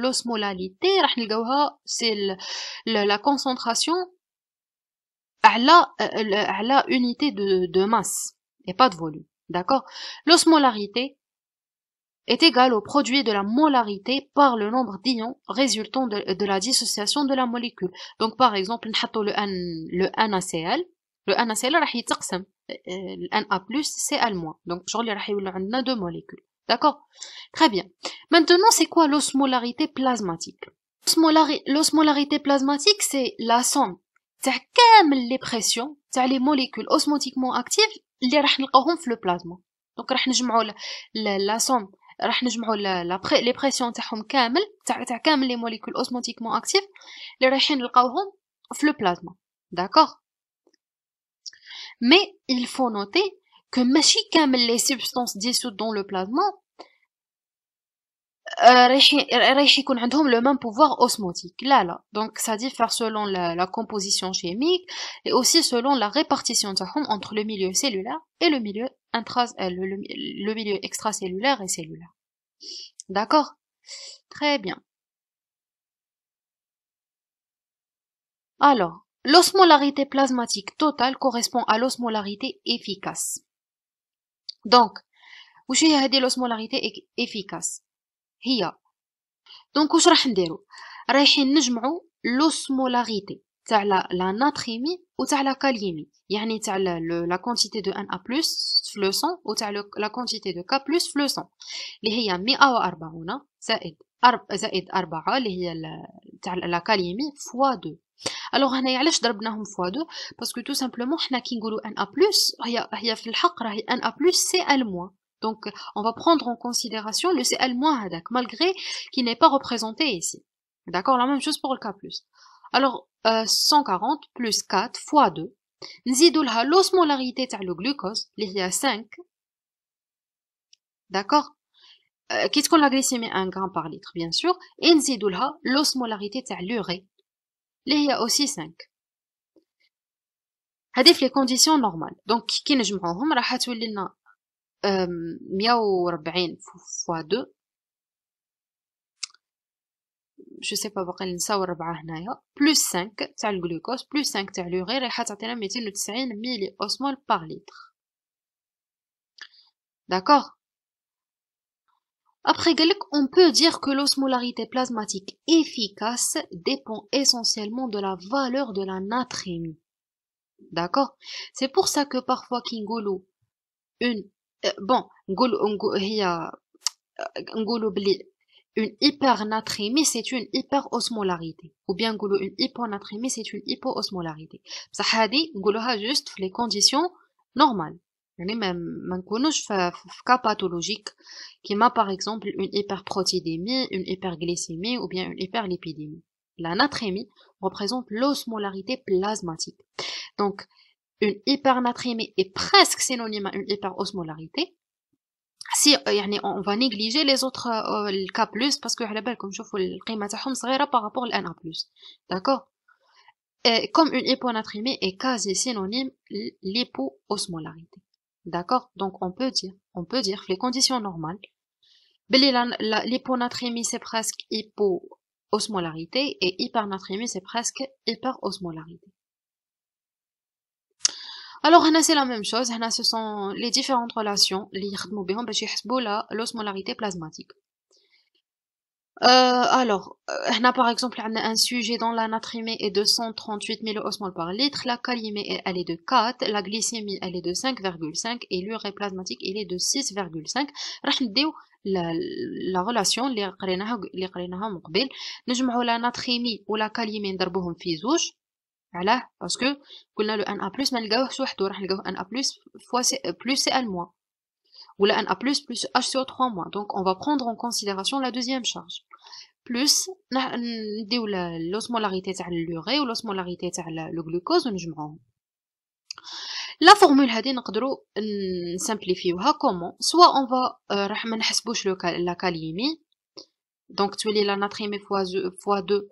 S1: l'osmolarité, c'est la concentration à la unité de masse et pas de volume. D'accord? L'osmolarité est égal au produit de la molarité par le nombre d'ions résultant de la dissociation de la molécule. Donc, par exemple, le NaCl. Le NaCl راح يتقسم le Na+, Cl-. Donc, genre, on a deux molécules. D'accord? Très bien. Maintenant, c'est quoi l'osmolarité plasmatique? L'osmolarité plasmatique, c'est la somme تاع كامل les pressions تاع les molécules osmotiquement actives اللي راح نلقاوهم في le plasma. Donc, راح نجمعوا la somme راح نجمعوا les pressions تاعهم كامل تاع كامل les molécules osmotiquement actives اللي رايحين نلقاوهم في le plasma. D'accord? Mais il faut noter que ماشي كامل les substances dissoutes dans le plasma رايح يكون عندهم le même pouvoir osmotique. Là. Donc ça diffère selon la composition chimique et aussi selon la répartition تاعهم entre le milieu cellulaire et le milieu le milieu extracellulaire et cellulaire. D'accord? Très bien. Alors, l'osmolarité plasmatique totale correspond à l'osmolarité efficace. Donc, وش هي هذه l'osmolarité efficace؟ هي دونك واش راح نديرو؟ رايحين نجمعوا l'osmolarité تاع لا ناتريمي و تاع لا كاليمي، يعني تاع لا كونتيتي دو Na+ في لو سون و تاع لا كونتيتي دو K+ في لو سون اللي هي 140 زائد 4 اللي هي تاع لا كاليمي فوا 2. الوغ هنايا علاش ضربناهم فوا 2؟ باسكو تو سامبلومون حنا كي نقولوا Na+ هي في الحق راهي Na+ Cl-. Donc, on va prendre en considération le Cl- malgré qu'il n'est pas représenté ici. D'accord? La même chose pour le K+. Alors, 140 plus 4 fois 2. نزيدوا لها l'osmolarité تاع le glucose اللي هي 5. D'accord? Qui تكون la glycémie 1 g par litre, bien sûr. Et نزيدوا لها l'osmolarité تاع l'urée اللي هي aussi 5. هذه في les conditions normales. Donc, كي نجمعوهم راح تولي لنا 140 fois 2. je sais pas باقي نساو 4 هنايا plus 5 تاع الجلوكوز plus 5 تاع l'urée راح تعطينا 290 ملي osmol par litre. D'accord? Après قالك on peut dire que l'osmolarité plasmatique efficace dépend essentiellement de la valeur de la natrémie. D'accord? C'est pour ça que parfois كي نقولوا une bon نقولوا بلي une hypernatrémie, c'est une hyperosmolarité. Ou bien une hyponatrémie, c'est une hypoosmolarité. بصح هذه نقولوها juste في les conditions normales. يعني ما نكونوش في cas pathologique كيما par exemple une hyperprotidémie, une hyperglycémie ou bien une hyperlipidémie. La natrémie représente l'osmolarité plasmatique. Donc une hypernatrémie est presque synonyme à une hyperosmolarité. Si يعني on va négliger les autres le K+ parce que على بالكم شوفوا القيمة تاعهم صغيرة par rapport à Na+. D'accord? Comme une hyponatrémie est quasi synonyme l'hypoosmolarité. D'accord? Donc on peut dire les conditions normales l'hyponatrémie c'est presque hypoosmolarité et hypernatrémie c'est presque hyperosmolarité. Alors, c'est la même chose. Ce sont les différentes relations اللي يخدموا بهم باش يحسبوا l'osmolarité plasmatique. Alors, on a par exemple un sujet dont la natrimée est de 138 milliosmoles par litre, la calimée elle est de 4, la glycémie elle est de 5,5 et l'urée plasmatique il est de 6,5. راح نديو la relation اللي قريناها من قبل نجمعوا لا ناتريمي ولا كاليمي نضربوهم في زوج. علاه باسكو قلنا لو ان ا بلس ما نلقاوهش وحده راح نلقاوه ان ا بلس فوا سي بلس سي ال موان ولا ان ا بلس بلس h sur 3 موان. Donc on va prendre en considération la deuxième charge plus نديو l'osmolarité تاع l'urée و l'osmolarité تاع le glucose ونجمعوهم. لا فورمول هذه نقدروا نسامبليفيوها كومون سوا اون فا راح ما نحسبوش لا كاليمي دونك تولي لا ناتريمي فوا 2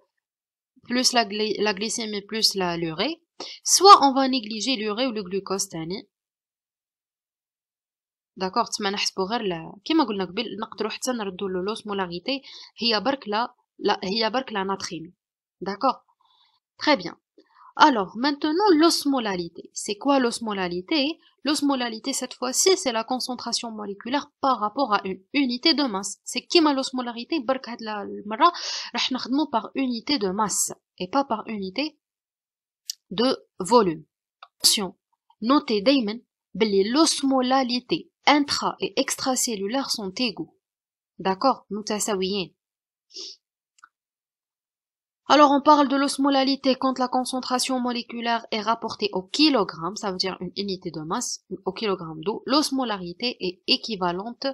S1: plus la glycémie plus l'urée, soit on va négliger l'urée ou le glucose تاني. d'accord تما نحسبوا غير كيما قلنا قبل نقدروا حتى نردوا l'osmolarité هي برك هي برك la natrémie. d'accord très bien. Alors maintenant l'osmolalité, c'est quoi l'osmolalité? L'osmolalité cette fois-ci c'est la concentration moléculaire par rapport à une unité de masse. C'est كيما l'osmolarité برك هاد المرة راح نخدمو par unité de masse et pas par unité de volume. Attention, notez دايما بلي l'osmolalité intra et extracellulaire sont égaux. d'accord متساويين. Alors on parle de l'osmolalité quand la concentration moléculaire est rapportée au kilogramme, ça veut dire une unité de masse, au kilogramme d'eau. L'osmolarité est équivalente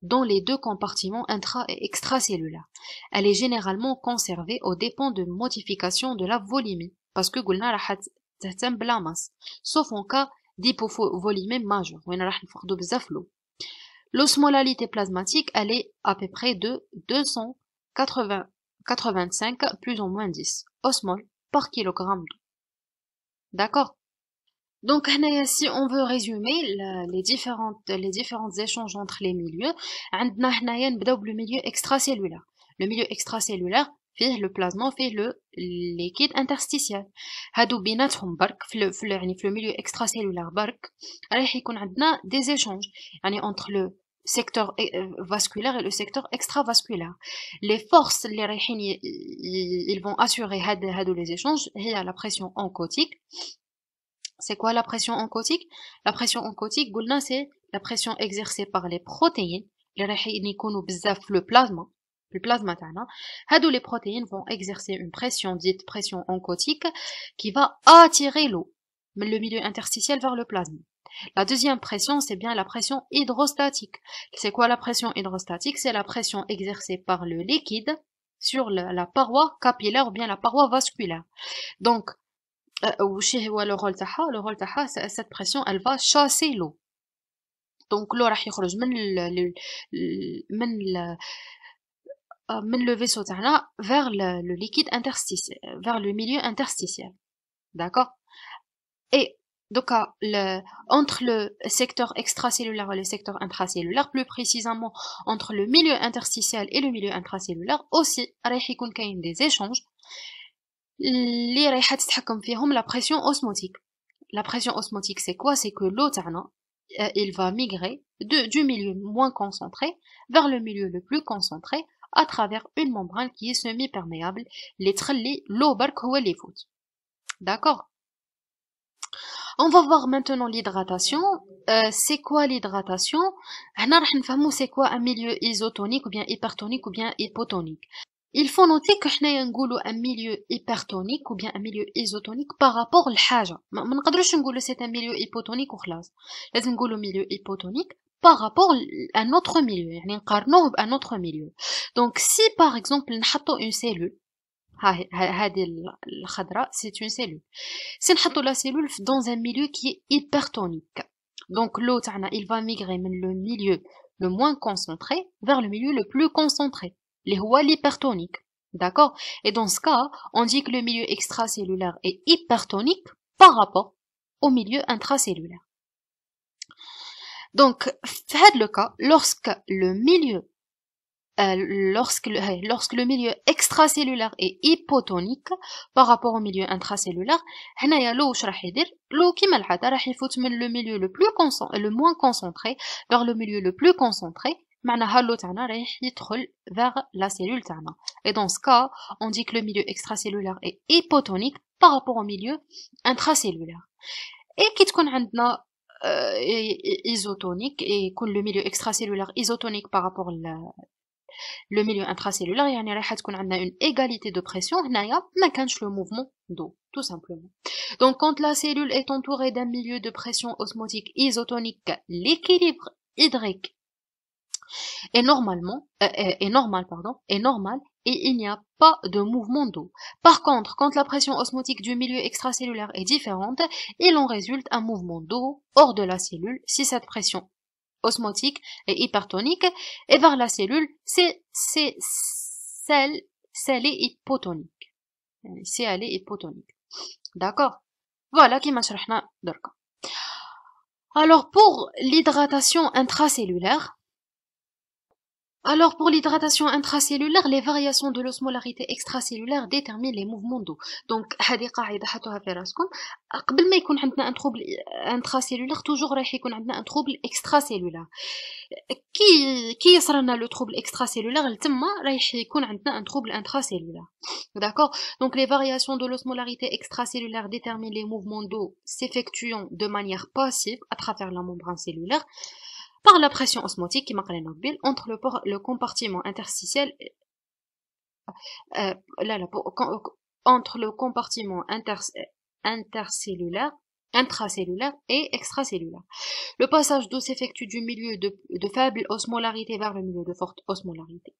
S1: dans les deux compartiments intra- et extracellulaires. Elle est généralement conservée aux dépens de modification de la volémie, parce que قلنا راح تهتم بلا masse, sauf en cas d'hypovolémie majeure, وين راح نفقدوا بزاف l'eau. L'osmolalité plasmatique, elle est à peu près de 285 plus ou moins 10 osmoles par kilogramme d'eau. D'accord? Donc, si on veut résumer les différents échanges entre les milieux, le milieu extracellulaire. Le milieu extracellulaire fait le plasma, fait le liquide interstitiel. هادو بيناتهم برك في le milieu extracellulaire برك راح يكون عندنا des échanges يعني entre le secteur vasculaire et le secteur extravasculaire. Les forces les رايحين ils vont assurer هادو les échanges هي la pression oncotique. C'est quoi la pression oncotique? La pression oncotique قلنا c'est la pression exercée par les protéines اللي رايحين يكونوا بزاف في le plasma تاعنا. هادو les protéines vont exercer une pression dite pression oncotique qui va attirer l'eau le milieu interstitiel vers le plasma. La deuxième pression, c'est bien la pression hydrostatique. C'est quoi la pression hydrostatique? C'est la pression exercée par le liquide sur la paroi capillaire ou bien la paroi vasculaire. Donc, le rôle تاعها, cette pression, elle va chasser l'eau. Donc, l'eau راح يخرج من le vaisseau تاعنا vers le liquide interstitiel, vers le milieu interstitiel. D'accord? Et donc, entre le secteur extracellulaire et le secteur intracellulaire, plus précisément entre le milieu interstitiel et le milieu intracellulaire, aussi, رايح يكون كاين des échanges اللي رايحة تتحكم فيهم la pression osmotique. La pression osmotique, c'est quoi? C'est que l'eau تاعنا, il va migrer du milieu moins concentré vers le milieu le plus concentré à travers une membrane qui est semi-perméable. اللي تخلي l'eau برك هو اللي يفوت. D'accord? On va voir maintenant l'hydratation. C'est quoi l'hydratation? هنا راح نفهمو c'est quoi un milieu isotonique ou bien hypertonique ou bien hypotonique. Il faut noter que حنايا نقولو un milieu hypertonique ou bien un milieu isotonique par rapport لحاجة. ما نقدروش نقولو c'est un milieu hypotonique وخلاص. لازم نقولو milieu hypotonique par rapport à un autre milieu. يعني نقارنوه بان autre milieu. Donc si par exemple نحطو une cellule هذه الخضراء c'est une cellule. Si نحطو la cellule dans un milieu qui est hypertonique. Donc l'eau تاعنا il va migrer من le milieu le moins concentré vers le milieu le plus concentré. اللي هو l'hypertonique. D'accord? Et dans ce cas, on dit que le milieu extracellulaire est hypertonique par rapport au milieu intracellulaire. Donc, dans le cas, lorsque le milieu extracellulaire est hypotonique par rapport au milieu intracellulaire, هنايا l'eau واش راح يدير؟ l'eau كيما العادة راح يفوت من le milieu le moins concentré vers le milieu le plus concentré, معناها l'eau تاعنا رايح يدخل vers la cellule تاعنا. Et dans ce cas, on dit que le milieu extracellulaire est hypotonique par rapport au milieu intracellulaire. Et qui تكون عندنا isotonique et يكون le milieu extracellulaire isotonique par rapport le milieu intracellulaire, يعني راح تكون عندنا une égalité de pression. هنايا ما كانش le mouvement d'eau, tout simplement. Donc quand la cellule est entourée d'un milieu de pression osmotique isotonique, l'équilibre hydrique est normal, et il n'y a pas de mouvement d'eau. Par contre, quand la pression osmotique du milieu extracellulaire est différente, il en résulte un mouvement d'eau hors de la cellule si cette pression osmotique et hypertonique, et vers la cellule, elle est hypotonique. Si elle est hypotonique. D'accord? Voilà qui m'a شرحنا دركا. Alors pour l'hydratation intracellulaire, les variations de l'osmolarité extracellulaire déterminent les mouvements d'eau. Donc, هذه قاعدة حطوها في راسكم. قبل ما يكون عندنا un trouble intracellulaire, toujours راح يكون عندنا un trouble extracellulaire. كي يصرنا le trouble extracellulaire, تما راح يكون عندنا un trouble intracellulaire. D'accord? Donc, les variations de l'osmolarité extracellulaire déterminent les mouvements d'eau s'effectuant de manière passive à travers la membrane cellulaire par la pression osmotique qui entre le compartiment interstitiel entre le compartiment intracellulaire et extracellulaire. Le passage d'eau s'effectue du milieu de faible osmolarité vers le milieu de forte osmolarité.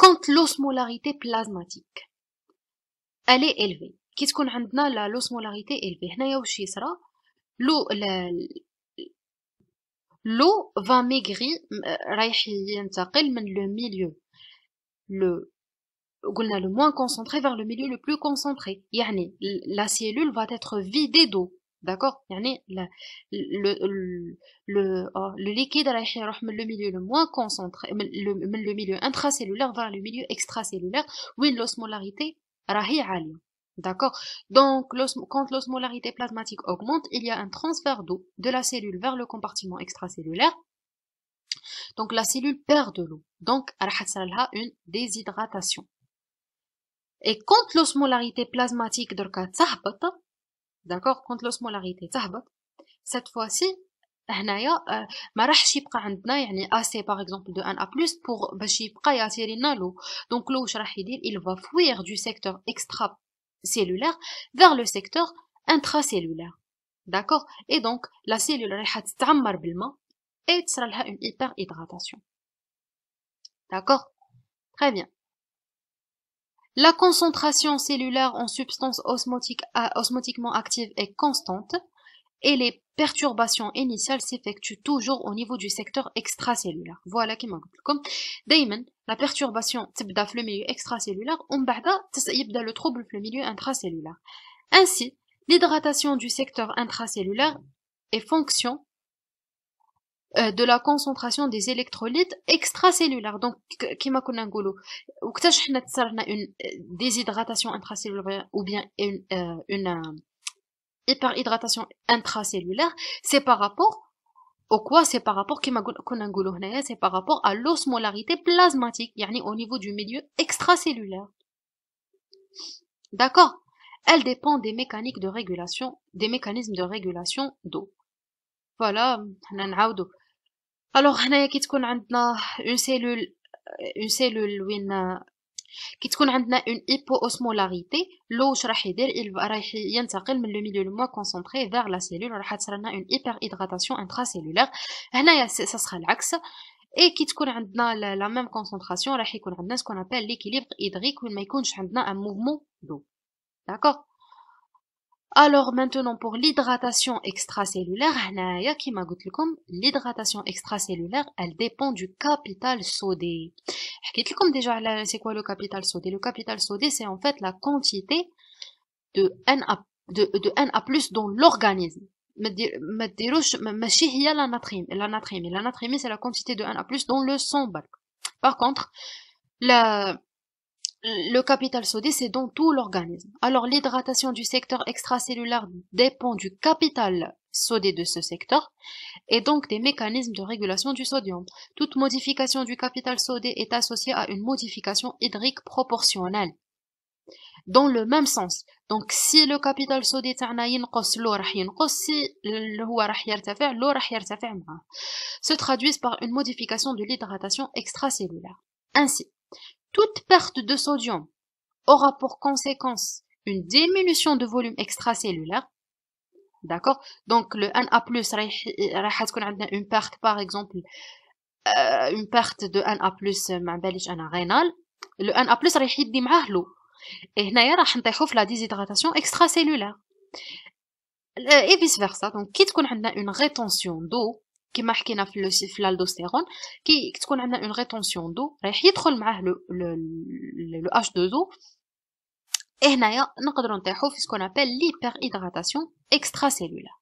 S1: Quand l'osmolarité plasmatique elle est élevée, qui تكون عندنا l'osmolarité élevée, هنايا واش يصرى l'eau va maigrir, رايح ينتقل من le milieu le moins concentré vers le milieu le plus concentré. يعني la cellule va être vidée d'eau. D'accord? يعني le liquide رايح يروح من le milieu le moins concentré من le milieu intracellulaire vers le milieu extracellulaire où l'osmolarité راهي عالية. D'accord? Donc, quand l'osmolarité plasmatique augmente, il y a un transfert d'eau de la cellule vers le compartiment extracellulaire. Donc, la cellule perd de l'eau. Donc, il y a une déshydratation. Et quand l'osmolarité plasmatique d'accord? Quand l'osmolarité tahbat, cette fois-ci, هنايا ما راحش يبقى عندنا يعني assez par exemple de 1A+ pour باش يبقى يعطي لنا l'eau. Donc, l'eau واش راح يدير? Il va fuir du secteur extracellulaire vers le secteur intracellulaire. D'accord? Et donc, la cellule راح تتعمر بالماء et تصرى لها une hyperhydratation. D'accord? Très bien. La concentration cellulaire en substance osmotiquement active est constante et les perturbations initiales s'effectuent toujours au niveau du secteur extracellulaire. Voilà qui m'a dit. Comme دايما la perturbation تبدا في le milieu extracellulaire ومن بعدها يبدا le trouble في le milieu intracellulaire. Ainsi, l'hydratation du secteur intracellulaire est fonction de la concentration des électrolytes extracellulaires. Donc, كما كنا نقولوا وقتاش حنا تصرنا une déshydratation intracellulaire ou bien une hyperhydratation intracellulaire, c'est par rapport au quoi? C'est par rapport كما كنا نقولوا هنايا c'est par rapport à l'osmolarité plasmatique يعني au niveau du milieu extracellulaire. D'accord? Elle dépend des mécanismes de régulation d'eau. Voilà, حنا نعاودوا. Alors هنايا كي تكون عندنا une cellule وين كي تكون عندنا une hypoosmolarité, l'eau واش راح يدير؟ راح ينتقل من le milieu le moins concentré vers la cellule راح تصير لنا une hyperhydratation intracellulaire. هنايا ça sera العكس. Et كي تكون عندنا la même concentration راح يكون عندنا ce qu'on appelle l'équilibre hydrique وين ما يكونش عندنا un mouvement d'eau. D'accord? Alors maintenant pour l'hydratation extracellulaire, هنايا كيما قلت لكم l'hydratation extracellulaire elle dépend du capital sodé. حكيت لكم déjà على c'est quoi le capital sodé? Le capital sodé c'est en fait la quantité de Na+ dans l'organisme. ما تديروش ماشي هي la natriémie c'est la quantité de Na+ dans le sang. Par contre Le capital sodé, c'est dans tout l'organisme. Alors, l'hydratation du secteur extracellulaire dépend du capital sodé de ce secteur et donc des mécanismes de régulation du sodium. Toute modification du capital sodé est associée à une modification hydrique proportionnelle. Dans le même sens. Donc, si le capital sodé تاعنا ينقص l'eau راح ينقص, si هو راح يرتفع l'eau راح يرتفع معاه. Se traduisent par une modification de l'hydratation extracellulaire. Ainsi, toute perte de sodium aura pour conséquence une diminution de volume extracellulaire. D'accord? Donc, le Na+, راح تكون عندنا une perte, par exemple, une perte de Na+, ما باليش أنا rénal. Le Na+, راح يدي معاه l'eau. Et هنايا راح نطيحو في la déshydratation extracellulaire. Et vice versa. Donc, كي تكون عندنا une rétention d'eau, كما حكينا في l'aldostérone, كي تكون عندنا une rétention d'eau, راح يدخل معاه le H2O. Et هنايا نقدروا نطيحو في ce qu'on appelle l'hyperhydratation extracellulaire.